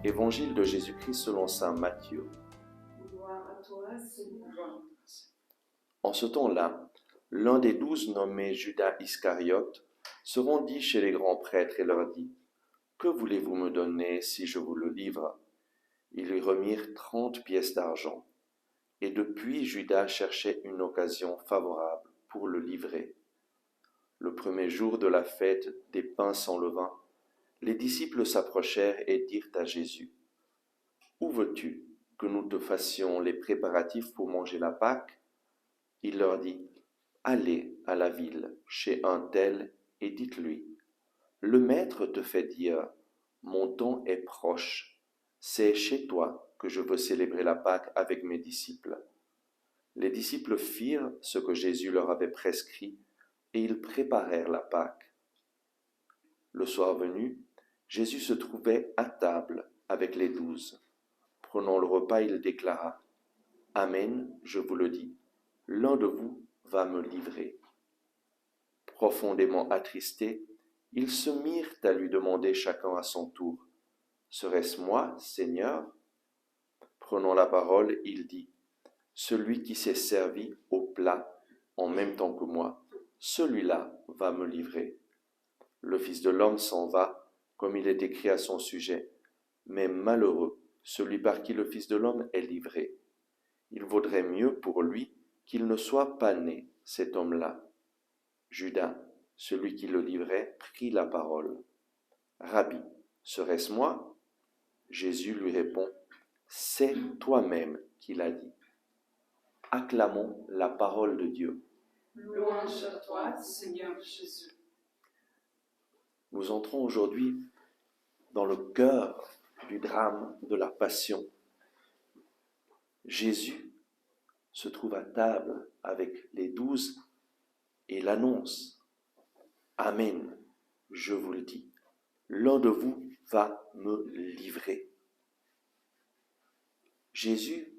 Évangile de Jésus-Christ selon saint Matthieu. Gloire à toi, Seigneur. En ce temps-là, l'un des 12 nommé Judas Iscariote se rendit chez les grands prêtres et leur dit : « Que voulez-vous me donner si je vous le livre ?» Ils lui remirent 30 pièces d'argent. Et depuis, Judas cherchait une occasion favorable pour le livrer. Le premier jour de la fête des pains sans levain, les disciples s'approchèrent et dirent à Jésus : « Où veux-tu que nous te fassions les préparatifs pour manger la Pâque ? » Il leur dit : « Allez à la ville, chez un tel, et dites-lui : Le Maître te fait dire : Mon temps est proche. C'est chez toi que je veux célébrer la Pâque avec mes disciples. » Les disciples firent ce que Jésus leur avait prescrit, et ils préparèrent la Pâque. Le soir venu, Jésus se trouvait à table avec les 12. Prenant le repas, il déclara : « Amen, je vous le dis, l'un de vous va me livrer. » Profondément attristés, ils se mirent à lui demander chacun à son tour : « Serait-ce moi, Seigneur ? » Prenant la parole, il dit : « Celui qui s'est servi au plat en même temps que moi, celui-là va me livrer. Le Fils de l'homme s'en va, comme il est écrit à son sujet, mais malheureux celui par qui le Fils de l'homme est livré. Il vaudrait mieux pour lui qu'il ne soit pas né, cet homme-là. » Judas, celui qui le livrait, prit la parole. « Rabbi, serait-ce moi ? » Jésus lui répond : « C'est toi-même qui l'as dit. » Acclamons la parole de Dieu. Louange à toi, Seigneur Jésus. Nous entrons aujourd'hui dans le cœur du drame de la Passion. Jésus se trouve à table avec les 12 et l'annonce : « Amen, je vous le dis, l'un de vous va me livrer. » Jésus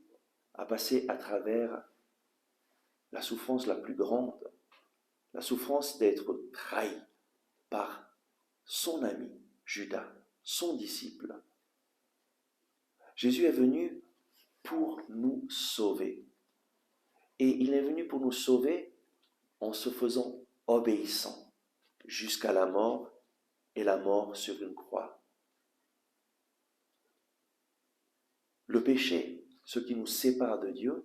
a passé à travers la souffrance la plus grande, la souffrance d'être trahi par son ami Judas, son disciple. Jésus est venu pour nous sauver. Et il est venu pour nous sauver en se faisant obéissant jusqu'à la mort, et la mort sur une croix. Le péché, ce qui nous sépare de Dieu,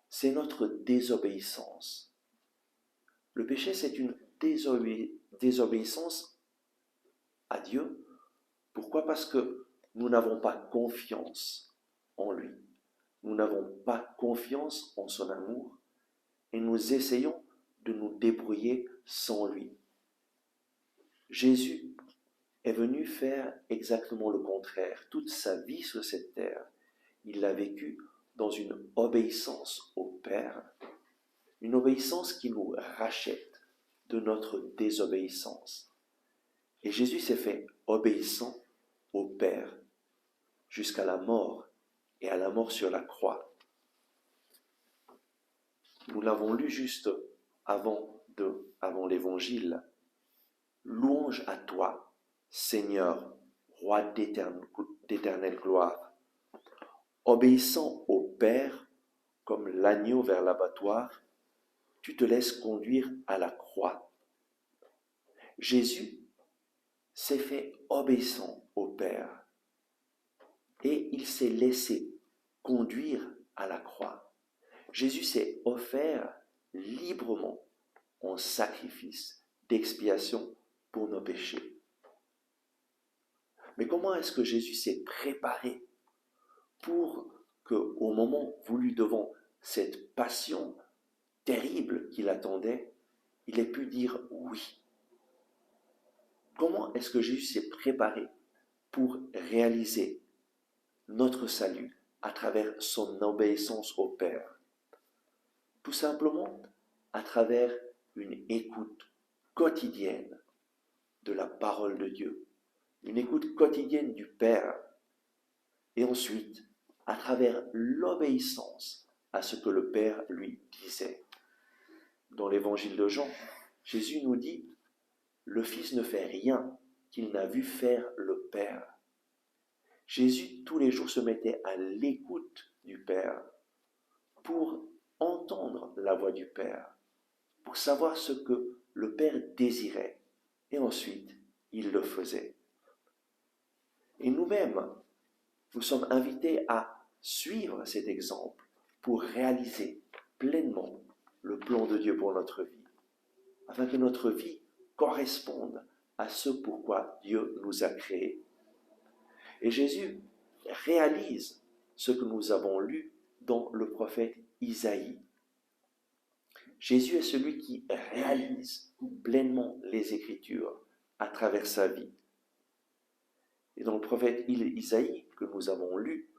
c'est notre désobéissance. Le péché, c'est une désobéissance à Dieu. Pourquoi ? Parce que nous n'avons pas confiance en lui. Nous n'avons pas confiance en son amour et nous essayons de nous débrouiller sans lui. Jésus est venu faire exactement le contraire. Toute sa vie sur cette terre, il l'a vécue dans une obéissance au Père, une obéissance qui nous rachète de notre désobéissance. Et Jésus s'est fait obéissant au Père jusqu'à la mort, et à la mort sur la croix. Nous l'avons lu juste avant l'Évangile. Louange à toi, Seigneur, Roi d'éternelle gloire. Obéissant au Père, comme l'agneau vers l'abattoir, tu te laisses conduire à la croix. Jésus s'est fait obéissant au Père et il s'est laissé conduire à la croix. Jésus s'est offert librement en sacrifice d'expiation pour nos péchés. Mais comment est-ce que Jésus s'est préparé pour qu'au moment voulu devant cette passion terrible qui l'attendait, il ait pu dire oui? Comment est-ce que Jésus s'est préparé pour réaliser notre salut à travers son obéissance au Père? Tout simplement à travers une écoute quotidienne de la parole de Dieu, une écoute quotidienne du Père, et ensuite à travers l'obéissance à ce que le Père lui disait. Dans l'évangile de Jean, Jésus nous dit : « Le Fils ne fait rien qu'il n'a vu faire le Père. » Jésus, tous les jours, se mettait à l'écoute du Père pour entendre la voix du Père, pour savoir ce que le Père désirait. Et ensuite, il le faisait. Et nous-mêmes, nous sommes invités à suivre cet exemple pour réaliser pleinement le plan de Dieu pour notre vie, afin que notre vie corresponde à ce pourquoi Dieu nous a créés. Et Jésus réalise ce que nous avons lu dans le prophète Isaïe. Jésus est celui qui réalise pleinement les Écritures à travers sa vie. Et dans le prophète Isaïe que nous avons lu,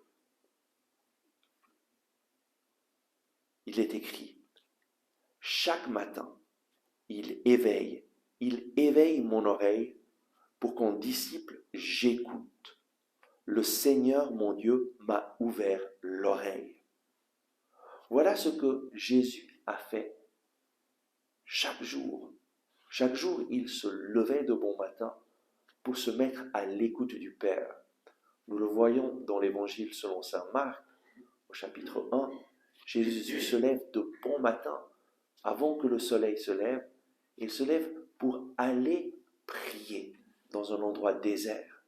il est écrit: chaque matin, il éveille mon oreille pour qu'en disciple j'écoute. Le Seigneur mon Dieu m'a ouvert l'oreille. Voilà ce que Jésus a fait chaque jour. Chaque jour, il se levait de bon matin pour se mettre à l'écoute du Père. Nous le voyons dans l'Évangile selon saint Marc, au chapitre 1. Jésus se lève de bon matin, avant que le soleil se lève. Il se lève pour aller prier dans un endroit désert.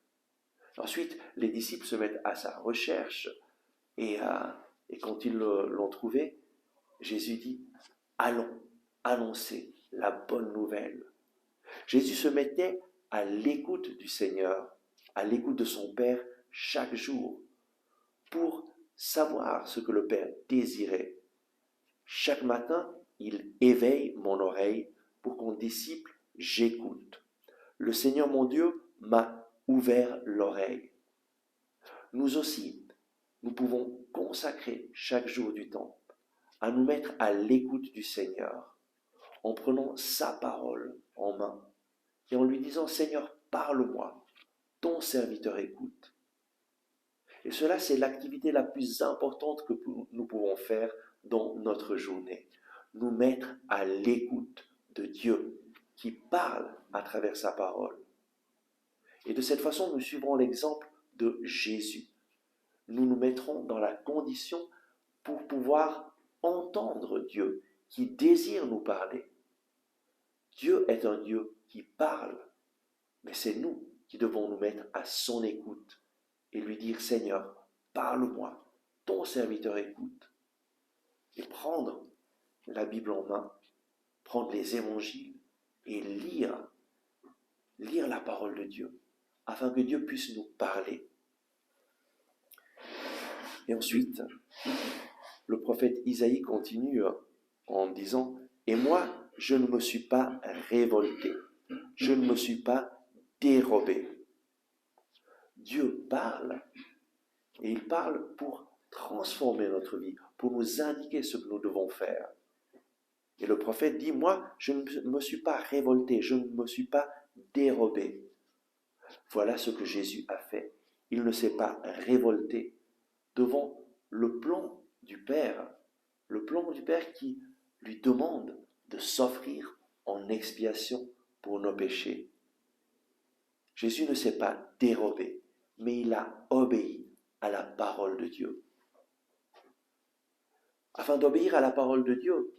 Ensuite, les disciples se mettent à sa recherche et quand ils l'ont trouvé, Jésus dit: allons annoncer la bonne nouvelle. Jésus se mettait à l'écoute du Seigneur, à l'écoute de son Père chaque jour, pour savoir ce que le Père désirait. Chaque matin, il éveille mon oreille pour qu'en disciple j'écoute. Le Seigneur mon Dieu m'a ouvert l'oreille. Nous aussi, nous pouvons consacrer chaque jour du temps à nous mettre à l'écoute du Seigneur, en prenant sa parole en main et en lui disant: Seigneur, parle-moi, ton serviteur écoute. Et cela, c'est l'activité la plus importante que nous pouvons faire dans notre journée. Nous mettre à l'écoute de Dieu qui parle à travers sa parole. Et de cette façon, nous suivrons l'exemple de Jésus. Nous nous mettrons dans la condition pour pouvoir entendre Dieu qui désire nous parler. Dieu est un Dieu qui parle, mais c'est nous qui devons nous mettre à son écoute et lui dire: Seigneur, parle-moi, ton serviteur écoute. Et prendre la Bible en main, prendre les évangiles et lire la parole de Dieu, afin que Dieu puisse nous parler. Et ensuite, le prophète Isaïe continue en disant: et moi, je ne me suis pas révolté, je ne me suis pas dérobé. Dieu parle, et il parle pour transformer notre vie, pour nous indiquer ce que nous devons faire. Et le prophète dit: moi, je ne me suis pas révolté, je ne me suis pas dérobé. Voilà ce que Jésus a fait. Il ne s'est pas révolté devant le plan du Père qui lui demande de s'offrir en expiation pour nos péchés. Jésus ne s'est pas dérobé, mais il a obéi à la parole de Dieu. Afin d'obéir à la parole de Dieu,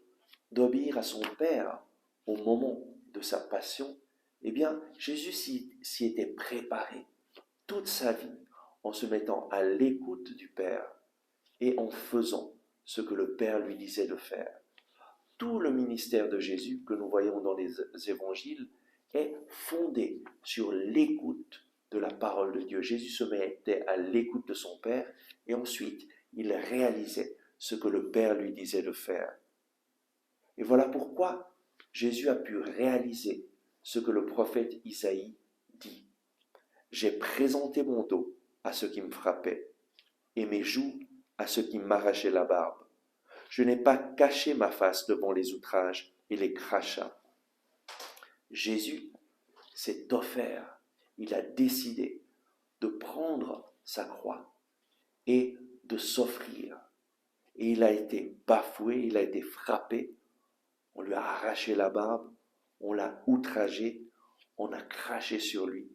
d'obéir à son Père au moment de sa passion, eh bien, Jésus s'y était préparé toute sa vie en se mettant à l'écoute du Père et en faisant ce que le Père lui disait de faire. Tout le ministère de Jésus que nous voyons dans les évangiles est fondé sur l'écoute de la parole de Dieu. Jésus se mettait à l'écoute de son Père et ensuite il réalisait ce que le Père lui disait de faire. Et voilà pourquoi Jésus a pu réaliser ce que le prophète Isaïe dit: j'ai présenté mon dos à ceux qui me frappaient et mes joues à ceux qui m'arrachaient la barbe. Je n'ai pas caché ma face devant les outrages et les crachats. Jésus s'est offert, il a décidé de prendre sa croix et de s'offrir. Et il a été bafoué, il a été frappé, on lui a arraché la barbe, on l'a outragé, on a craché sur lui.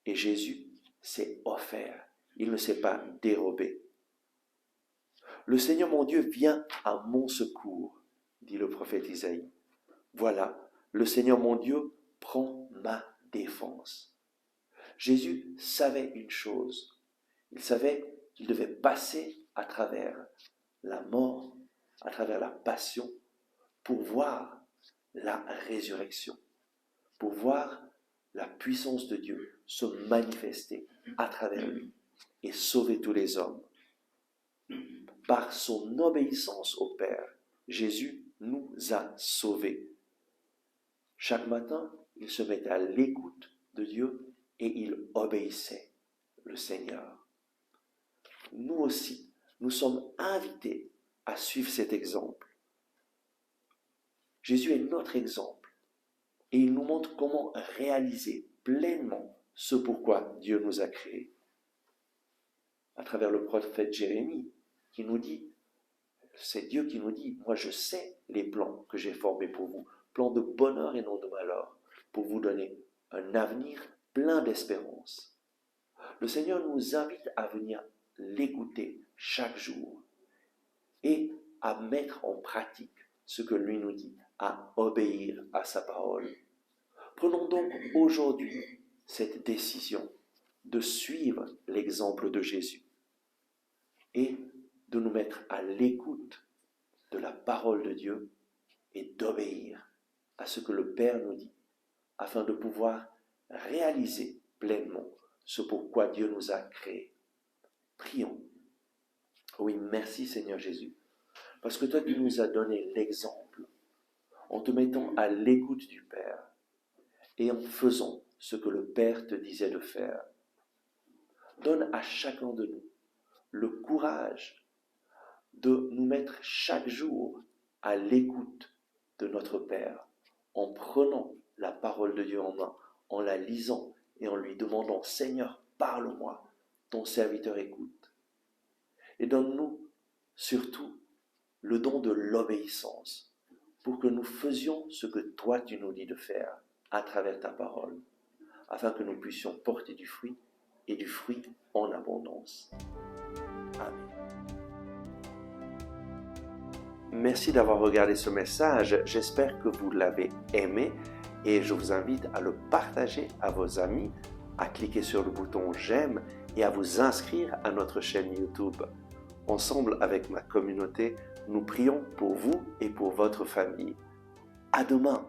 Et Jésus s'est offert, il ne s'est pas dérobé. Le Seigneur mon Dieu vient à mon secours, dit le prophète Isaïe. Voilà, le Seigneur mon Dieu prend ma défense. Jésus savait une chose. Il savait qu'il devait passer à travers la mort, à travers la passion, pour voir la résurrection, pour voir la puissance de Dieu se manifester à travers lui et sauver tous les hommes. Par son obéissance au Père, Jésus nous a sauvés. Chaque matin, il se mettait à l'écoute de Dieu et il obéissait le Seigneur. Nous aussi, nous sommes invités à suivre cet exemple. Jésus est notre exemple et il nous montre comment réaliser pleinement ce pourquoi Dieu nous a créés. À travers le prophète Jérémie, qui nous dit, c'est Dieu qui nous dit, moi je sais les plans que j'ai formés pour vous, plans de bonheur et non de malheur, pour vous donner un avenir plein d'espérance. Le Seigneur nous invite à venir l'écouter chaque jour et à mettre en pratique ce que lui nous dit, à obéir à sa parole. Prenons donc aujourd'hui cette décision de suivre l'exemple de Jésus et de nous mettre à l'écoute de la parole de Dieu et d'obéir à ce que le Père nous dit, afin de pouvoir réaliser pleinement ce pourquoi Dieu nous a créés. Prions. Oui, merci Seigneur Jésus, parce que toi tu nous as donné l'exemple en te mettant à l'écoute du Père et en faisant ce que le Père te disait de faire. Donne à chacun de nous le courage de nous mettre chaque jour à l'écoute de notre Père, en prenant la parole de Dieu en main, en la lisant et en lui demandant « Seigneur, parle-moi, ton serviteur écoute ». Et donne-nous surtout le don de l'obéissance pour que nous faisions ce que toi tu nous dis de faire à travers ta parole, afin que nous puissions porter du fruit et du fruit en abondance. Amen. Merci d'avoir regardé ce message. J'espère que vous l'avez aimé et je vous invite à le partager à vos amis, à cliquer sur le bouton j'aime et à vous inscrire à notre chaîne YouTube. Ensemble avec ma communauté, nous prions pour vous et pour votre famille. À demain!